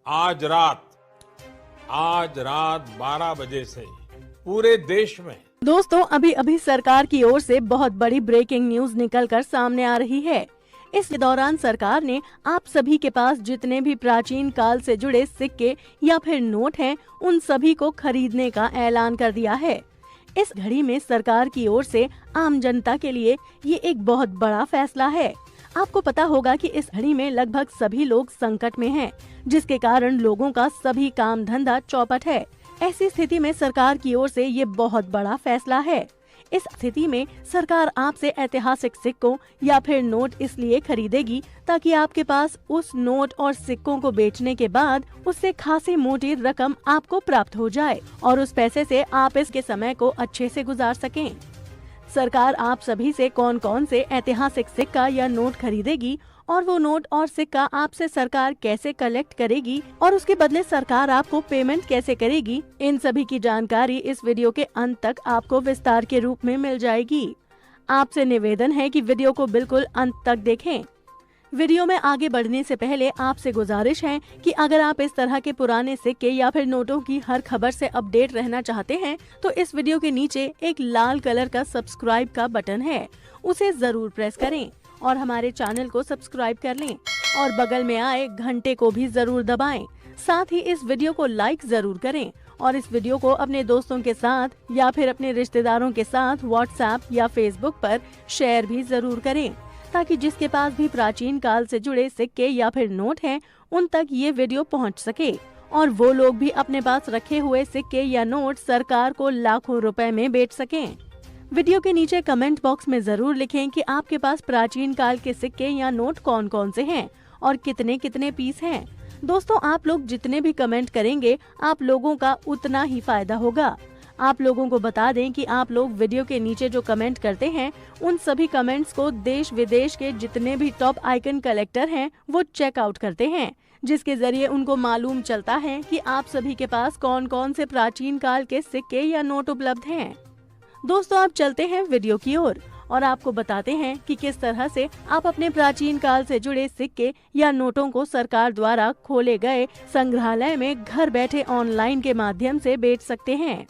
आज रात 12 बजे से पूरे देश में दोस्तों अभी अभी सरकार की ओर से बहुत बड़ी ब्रेकिंग न्यूज निकलकर सामने आ रही है। इस दौरान सरकार ने आप सभी के पास जितने भी प्राचीन काल से जुड़े सिक्के या फिर नोट हैं, उन सभी को खरीदने का ऐलान कर दिया है। इस घड़ी में सरकार की ओर से आम जनता के लिए ये एक बहुत बड़ा फैसला है। आपको पता होगा कि इस घड़ी में लगभग सभी लोग संकट में हैं, जिसके कारण लोगों का सभी काम धंधा चौपट है। ऐसी स्थिति में सरकार की ओर से ये बहुत बड़ा फैसला है। इस स्थिति में सरकार आपसे ऐतिहासिक सिक्कों या फिर नोट इसलिए खरीदेगी ताकि आपके पास उस नोट और सिक्कों को बेचने के बाद उससे खासी मोटी रकम आपको प्राप्त हो जाए और उस पैसे से आप इसके समय को अच्छे से गुजार सकें। सरकार आप सभी से कौन कौन से ऐतिहासिक सिक्का या नोट खरीदेगी और वो नोट और सिक्का आपसे सरकार कैसे कलेक्ट करेगी और उसके बदले सरकार आपको पेमेंट कैसे करेगी, इन सभी की जानकारी इस वीडियो के अंत तक आपको विस्तार के रूप में मिल जाएगी। आपसे निवेदन है कि वीडियो को बिल्कुल अंत तक देखें। वीडियो में आगे बढ़ने से पहले आपसे गुजारिश है कि अगर आप इस तरह के पुराने सिक्के या फिर नोटों की हर खबर से अपडेट रहना चाहते हैं तो इस वीडियो के नीचे एक लाल कलर का सब्सक्राइब का बटन है, उसे जरूर प्रेस करें और हमारे चैनल को सब्सक्राइब कर लें और बगल में आए घंटे को भी जरूर दबाएं। साथ ही इस वीडियो को लाइक जरूर करें और इस वीडियो को अपने दोस्तों के साथ या फिर अपने रिश्तेदारों के साथ व्हाट्सएप या फेसबुक पर शेयर भी जरूर करें ताकि जिसके पास भी प्राचीन काल से जुड़े सिक्के या फिर नोट हैं, उन तक ये वीडियो पहुंच सके और वो लोग भी अपने पास रखे हुए सिक्के या नोट सरकार को लाखों रुपए में बेच सकें। वीडियो के नीचे कमेंट बॉक्स में जरूर लिखें कि आपके पास प्राचीन काल के सिक्के या नोट कौन कौन से हैं और कितने कितने पीस हैं। दोस्तों आप लोग जितने भी कमेंट करेंगे आप लोगों का उतना ही फायदा होगा। आप लोगों को बता दें कि आप लोग वीडियो के नीचे जो कमेंट करते हैं उन सभी कमेंट्स को देश विदेश के जितने भी टॉप आइकन कलेक्टर हैं वो चेकआउट करते हैं, जिसके जरिए उनको मालूम चलता है कि आप सभी के पास कौन कौन से प्राचीन काल के सिक्के या नोट उपलब्ध हैं। दोस्तों आप चलते हैं वीडियो की ओर और आपको बताते हैं कि किस तरह से आप अपने प्राचीन काल से जुड़े सिक्के या नोटों को सरकार द्वारा खोले गए संग्रहालय में घर बैठे ऑनलाइन के माध्यम से बेच सकते हैं।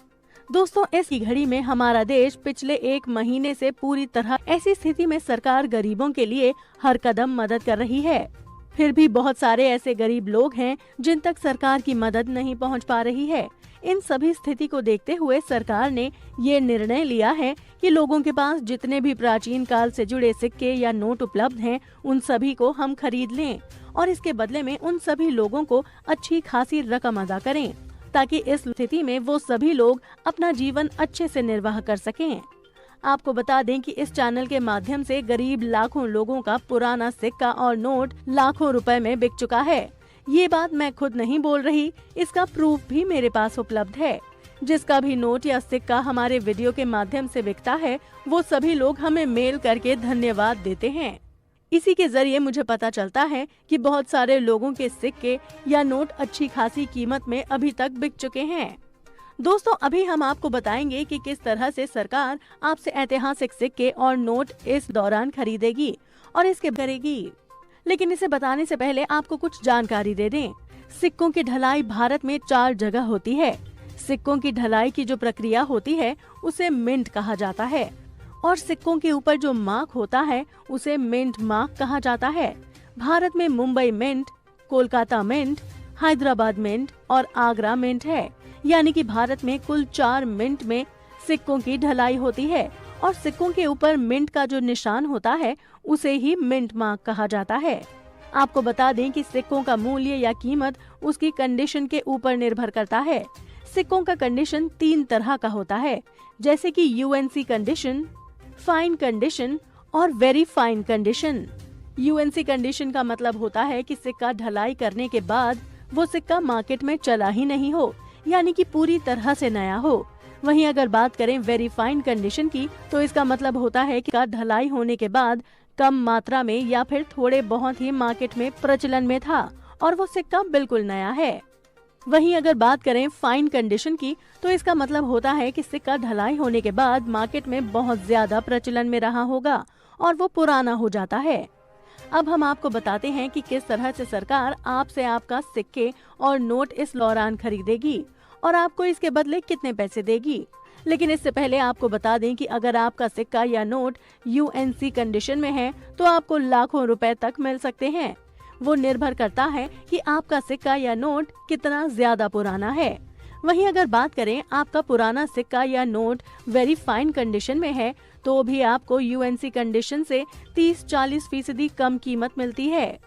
दोस्तों इस घड़ी में हमारा देश पिछले 1 महीने से पूरी तरह ऐसी स्थिति में सरकार गरीबों के लिए हर कदम मदद कर रही है। फिर भी बहुत सारे ऐसे गरीब लोग हैं जिन तक सरकार की मदद नहीं पहुंच पा रही है। इन सभी स्थिति को देखते हुए सरकार ने ये निर्णय लिया है कि लोगों के पास जितने भी प्राचीन काल से जुड़े सिक्के या नोट उपलब्ध हैं, उन सभी को हम खरीद लें और इसके बदले में उन सभी लोगों को अच्छी खासी रकम अदा करें ताकि इस स्थिति में वो सभी लोग अपना जीवन अच्छे से निर्वाह कर सकें। आपको बता दें कि इस चैनल के माध्यम से गरीब लाखों लोगों का पुराना सिक्का और नोट लाखों रुपए में बिक चुका है। ये बात मैं खुद नहीं बोल रही, इसका प्रूफ भी मेरे पास उपलब्ध है। जिसका भी नोट या सिक्का हमारे वीडियो के माध्यम से बिकता है वो सभी लोग हमें मेल करके धन्यवाद देते हैं। इसी के जरिए मुझे पता चलता है कि बहुत सारे लोगों के सिक्के या नोट अच्छी खासी कीमत में अभी तक बिक चुके हैं। दोस्तों अभी हम आपको बताएंगे कि किस तरह से सरकार आपसे ऐतिहासिक सिक्के और नोट इस दौरान खरीदेगी और इसके करेगी। लेकिन इसे बताने से पहले आपको कुछ जानकारी दे दें। सिक्कों की ढलाई भारत में 4 जगह होती है। सिक्कों की ढलाई की जो प्रक्रिया होती है उसे मिंट कहा जाता है और सिक्कों के ऊपर जो मार्क होता है उसे मिंट मार्क कहा जाता है। भारत में Mumbai mint, Kolkata mint, Hyderabad mint और आगरा मिंट है। यानी कि भारत में कुल 4 मिंट में सिक्कों की ढलाई होती है और सिक्कों के ऊपर मिंट का जो निशान होता है उसे ही मिंट मार्क कहा जाता है। आपको बता दें कि सिक्कों का मूल्य या कीमत उसकी कंडीशन के ऊपर निर्भर करता है। सिक्कों का कंडीशन 3 तरह का होता है, जैसे कि यूएनसी कंडीशन, फाइन कंडीशन और very fine condition. UNC condition का मतलब होता है कि सिक्का ढलाई करने के बाद वो सिक्का मार्केट में चला ही नहीं हो, यानी कि पूरी तरह से नया हो। वहीं अगर बात करें वेरी फाइन कंडीशन की तो इसका मतलब होता है कि ढलाई होने के बाद कम मात्रा में या फिर थोड़े बहुत ही मार्केट में प्रचलन में था और वो सिक्का बिल्कुल नया है। वहीं अगर बात करें फाइन कंडीशन की तो इसका मतलब होता है कि सिक्का ढलाई होने के बाद मार्केट में बहुत ज्यादा प्रचलन में रहा होगा और वो पुराना हो जाता है। अब हम आपको बताते हैं कि किस तरह से सरकार आपसे आपका सिक्के और नोट इस दौरान खरीदेगी और आपको इसके बदले कितने पैसे देगी। लेकिन इससे पहले आपको बता दें कि अगर आपका सिक्का या नोट यूएनसी कंडीशन में है तो आपको लाखों रुपए तक मिल सकते हैं। वो निर्भर करता है कि आपका सिक्का या नोट कितना ज्यादा पुराना है। वहीं अगर बात करें आपका पुराना सिक्का या नोट वेरी फाइन कंडीशन में है तो भी आपको यूएनसी कंडीशन से 30-40% कम कीमत मिलती है।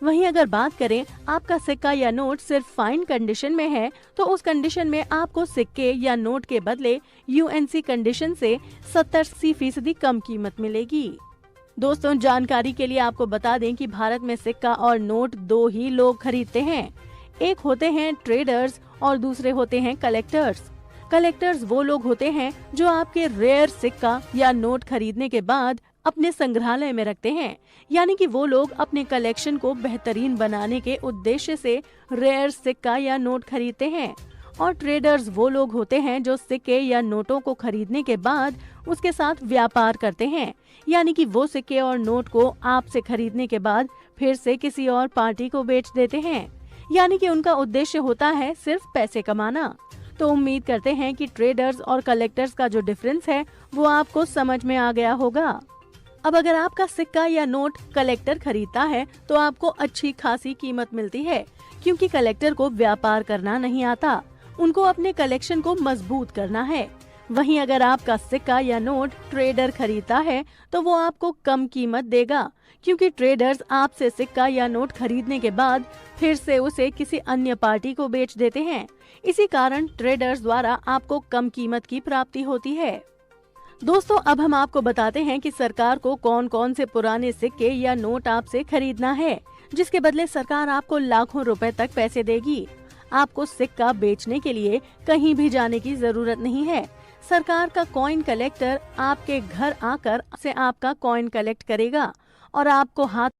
वहीं अगर बात करें आपका सिक्का या नोट सिर्फ फाइन कंडीशन में है तो उस कंडीशन में आपको सिक्के या नोट के बदले यूएनसी कंडीशन से 70-80% कम कीमत मिलेगी। दोस्तों, जानकारी के लिए आपको बता दें कि भारत में सिक्का और नोट दो ही लोग खरीदते हैं। एक होते हैं ट्रेडर्स और दूसरे होते हैं कलेक्टर्स। कलेक्टर्स वो लोग होते हैं जो आपके रेयर सिक्का या नोट खरीदने के बाद अपने संग्रहालय में रखते हैं, यानी कि वो लोग अपने कलेक्शन को बेहतरीन बनाने के उद्देश्य से रेयर सिक्का या नोट खरीदते हैं। और ट्रेडर्स वो लोग होते हैं जो सिक्के या नोटों को खरीदने के बाद उसके साथ व्यापार करते हैं, यानी कि वो सिक्के और नोट को आपसे खरीदने के बाद फिर से किसी और पार्टी को बेच देते हैं, यानी कि उनका उद्देश्य होता है सिर्फ पैसे कमाना। तो उम्मीद करते हैं कि ट्रेडर्स और कलेक्टर्स का जो डिफरेंस है वो आपको समझ में आ गया होगा। अब अगर आपका सिक्का या नोट कलेक्टर खरीदता है तो आपको अच्छी खासी कीमत मिलती है, क्योंकि कलेक्टर को व्यापार करना नहीं आता, उनको अपने कलेक्शन को मजबूत करना है। वहीं अगर आपका सिक्का या नोट ट्रेडर खरीदता है तो वो आपको कम कीमत देगा, क्योंकि ट्रेडर्स आपसे सिक्का या नोट खरीदने के बाद फिर से उसे किसी अन्य पार्टी को बेच देते हैं। इसी कारण ट्रेडर्स द्वारा आपको कम कीमत की प्राप्ति होती है। दोस्तों, अब हम आपको बताते हैं कि सरकार को कौन कौन से पुराने सिक्के या नोट आपसे खरीदना है, जिसके बदले सरकार आपको लाखों रुपए तक पैसे देगी। आपको सिक्का बेचने के लिए कहीं भी जाने की जरूरत नहीं है। सरकार का कॉइन कलेक्टर आपके घर आकर से आपका कॉइन कलेक्ट करेगा और आपको हाथ